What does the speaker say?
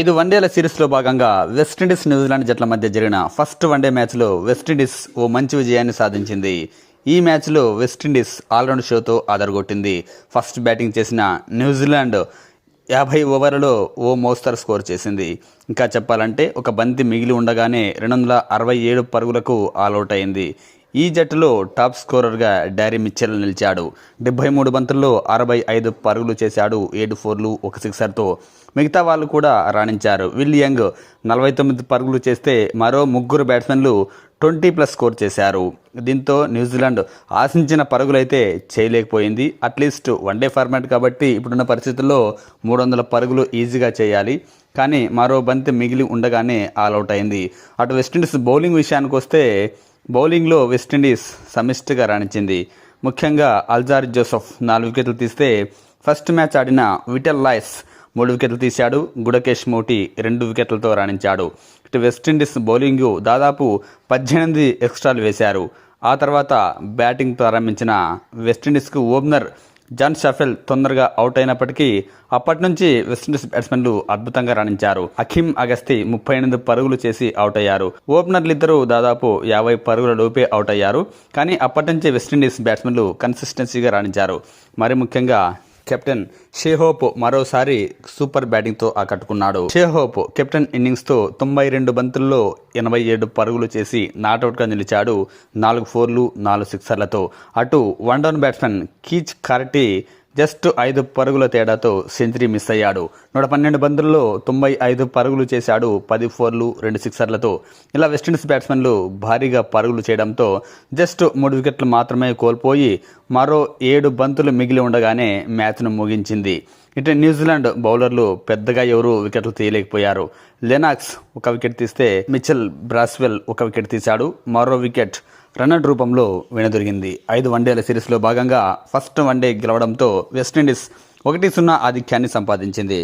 5 వన్డేల సిరీస్లో భాగంగా వెస్టిండీస్ న్యూజిలాండ్ జట్ల మధ్య జరిగిన ఫస్ట్ వన్డే మ్యాచ్లో వెస్టిండీస్ ఓ మంచి విజయాన్ని సాధించింది. ఈ మ్యాచ్లో వెస్టిండీస్ ఆల్రౌండ్ షోతో ఆదరగొట్టింది. ఫస్ట్ బ్యాటింగ్ చేసిన న్యూజిలాండ్ 50 ఓవర్లలో ఓ మోస్తరు స్కోర్ చేసింది. ఇంకా చెప్పాలంటే ఒక బంతి మిగిలి ఉండగానే 267 పరుగులకు ఆల్అవుట్ అయింది. ఈ జట్టులో టాప్ స్కోరర్గా డారీ మిచెల్ నిలిచాడు. 73 బంతుల్లో 65 పరుగులు చేశాడు. 7 ఫోర్లు 1 సిక్సర్తో మిగతా వాళ్ళు కూడా రాణించారు. విల్ యంగ్ 49 పరుగులు చేస్తే మరో ముగ్గురు బ్యాట్స్మెన్లు 20+ స్కోర్ చేశారు. దీంతో న్యూజిలాండ్ ఆశించిన పరుగులైతే చేయలేకపోయింది. అట్లీస్ట్ వన్డే ఫార్మాట్ కాబట్టి ఇప్పుడున్న పరిస్థితుల్లో 300 పరుగులు ఈజీగా చేయాలి. కానీ మరో బంతి మిగిలి ఉండగానే ఆల్అవుట్ అయింది. అటు వెస్టిండీస్ బౌలింగ్ విషయానికి వస్తే బౌలింగ్లో వెస్టిండీస్ సమిష్టిగా రాణించింది. ముఖ్యంగా అల్జారి జోసెఫ్ 4 వికెట్లు తీస్తే ఫస్ట్ మ్యాచ్ ఆడిన విటల్ లాయ్స్ 3 వికెట్లు తీశాడు. గుడకేష్ మోటి 2 వికెట్లతో రాణించాడు. ఇటు వెస్టిండీస్ బౌలింగ్ దాదాపు 18 ఎక్స్ట్రాలు వేశారు. ఆ తర్వాత బ్యాటింగ్ ప్రారంభించిన వెస్టిండీస్కు ఓపెనర్ జాన్ షఫెల్ తొందరగా అవుట్ అయినప్పటికీ అప్పటి నుంచి వెస్టిండీస్ బ్యాట్స్మెన్లు అద్భుతంగా రాణించారు. హకీమ్ అగస్తి 38 పరుగులు చేసి అవుట్ అయ్యారు. ఓపెనర్లు ఇద్దరు దాదాపు 50 పరుగుల లోపే అవుట్ అయ్యారు. కానీ అప్పటి నుంచి వెస్టిండీస్ బ్యాట్స్మెన్లు కన్సిస్టెన్సీగా రాణించారు. మరి ముఖ్యంగా కెప్టెన్ షే హోప్ మరోసారి సూపర్ బ్యాటింగ్తో ఆకట్టుకున్నాడు. షే హోప్ కెప్టెన్ ఇన్నింగ్స్తో 92 బంతుల్లో 87 పరుగులు చేసి నాట్అవుట్గా నిలిచాడు. 4 ఫోర్లు 4 సిక్సర్లతో. అటు వన్ డౌన్ బ్యాట్స్మెన్ కీచ్ కార్టీ జస్ట్ 5 పరుగుల తేడాతో సెంచరీ మిస్ అయ్యాడు. 112 బంతుల్లో 95 పరుగులు చేశాడు. 10 ఫోర్లు 2 సిక్సర్లతో. ఇలా వెస్టిండీస్ బ్యాట్స్మెన్లు భారీగా పరుగులు చేయడంతో జస్ట్ 3 వికెట్లు మాత్రమే కోల్పోయి మరో 7 బంతులు మిగిలి ఉండగానే మ్యాచ్ను ముగించింది. ఇటు న్యూజిలాండ్ బౌలర్లు పెద్దగా ఎవరూ వికెట్లు తీయలేకపోయారు. లెనాక్స్ 1 వికెట్ తీస్తే మిచెల్ బ్రాస్వెల్ 1 వికెట్ తీశాడు. మరో వికెట్ రన్నర్ రూపంలో వెనుదిరిగింది. 5 వన్డేల సిరీస్లో భాగంగా ఫస్ట్ వన్డే గెలవడంతో వెస్టిండీస్ 1-0 ఆధిక్యాన్ని సంపాదించింది.